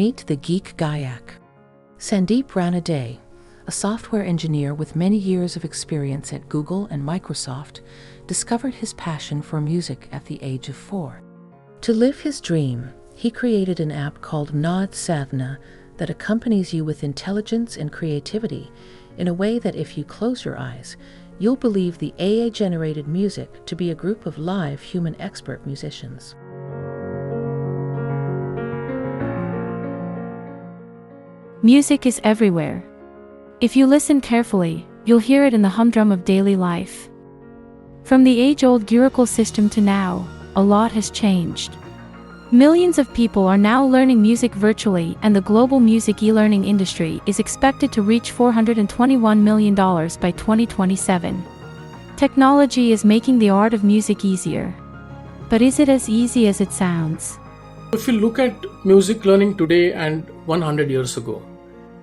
Meet the Geek Gayak. Sandeep Ranade, a software engineer with many years of experience at Google and Microsoft, discovered his passion for music at the age of 4. To live his dream, he created an app called Nod Sadhana that accompanies you with intelligence and creativity in a way that if you close your eyes, you'll believe the AI-generated music to be a group of live human expert musicians. Music is everywhere. If you listen carefully, you'll hear it in the humdrum of daily life. From the age-old Gurukul system to now, a lot has changed. Millions of people are now learning music virtually, and the global music e-learning industry is expected to reach $421 million by 2027. Technology is making the art of music easier. But is it as easy as it sounds? If you look at music learning today and 100 years ago,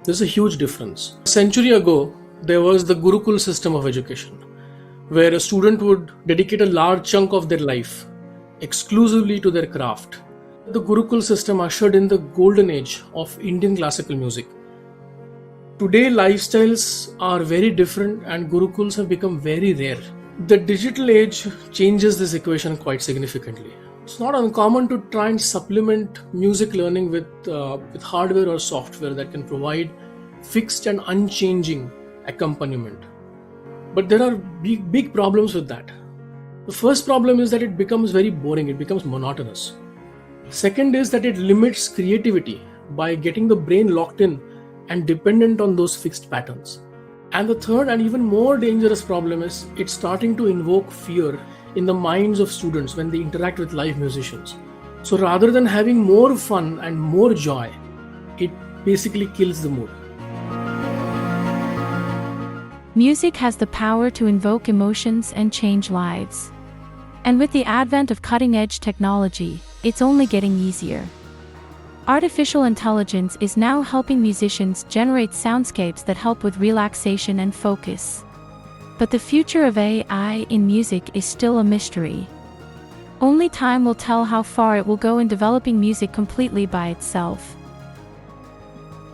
there's a huge difference. A century ago, there was the Gurukul system of education, where a student would dedicate a large chunk of their life exclusively to their craft. The Gurukul system ushered in the golden age of Indian classical music. Today, lifestyles are very different and Gurukuls have become very rare. The digital age changes this equation quite significantly. It's not uncommon to try and supplement music learning with hardware or software that can provide fixed and unchanging accompaniment. But there are big problems with that. The first problem is that it becomes very boring, it becomes monotonous. Second is that it limits creativity by getting the brain locked in and dependent on those fixed patterns. And the third and even more dangerous problem is it's starting to invoke fear in the minds of students when they interact with live musicians. So rather than having more fun and more joy, it basically kills the mood. Music has the power to invoke emotions and change lives. And with the advent of cutting-edge technology, it's only getting easier. Artificial intelligence is now helping musicians generate soundscapes that help with relaxation and focus. But the future of AI in music is still a mystery. Only time will tell how far it will go in developing music completely by itself.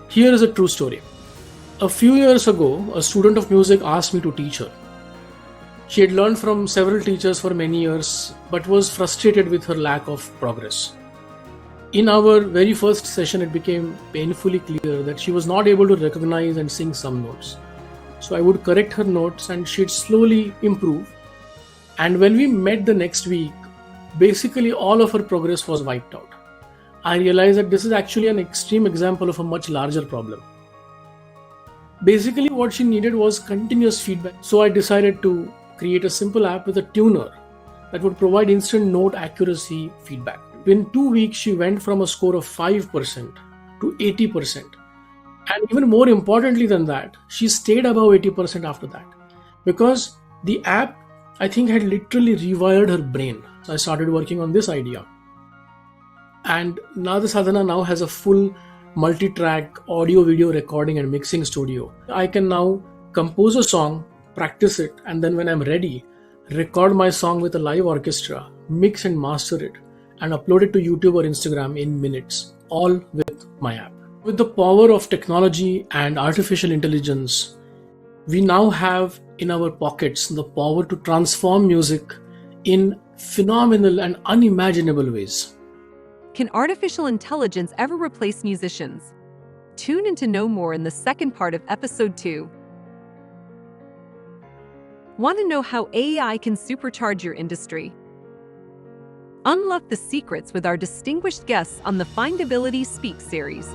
Here is a true story. A few years ago, a student of music asked me to teach her. She had learned from several teachers for many years, but was frustrated with her lack of progress. In our very first session, it became painfully clear that she was not able to recognize and sing some notes. So I would correct her notes and she'd slowly improve. And when we met the next week, basically all of her progress was wiped out. I realized that this is actually an extreme example of a much larger problem. Basically, what she needed was continuous feedback. So I decided to create a simple app with a tuner that would provide instant note accuracy feedback. In 2 weeks, she went from a score of 5% to 80%. And even more importantly than that, she stayed above 80% after that. Because the app, I think, had literally rewired her brain. So I started working on this idea. And now the Sadhana now has a full multi-track audio-video recording and mixing studio. I can now compose a song, practice it, and then when I'm ready, record my song with a live orchestra, mix and master it, and upload it to YouTube or Instagram in minutes, all with my app. With the power of technology and artificial intelligence, we now have in our pockets the power to transform music in phenomenal and unimaginable ways. Can artificial intelligence ever replace musicians? Tune in to know more in the second part of episode 2. Want to know how AI can supercharge your industry? Unlock the secrets with our distinguished guests on the Findability Speak series.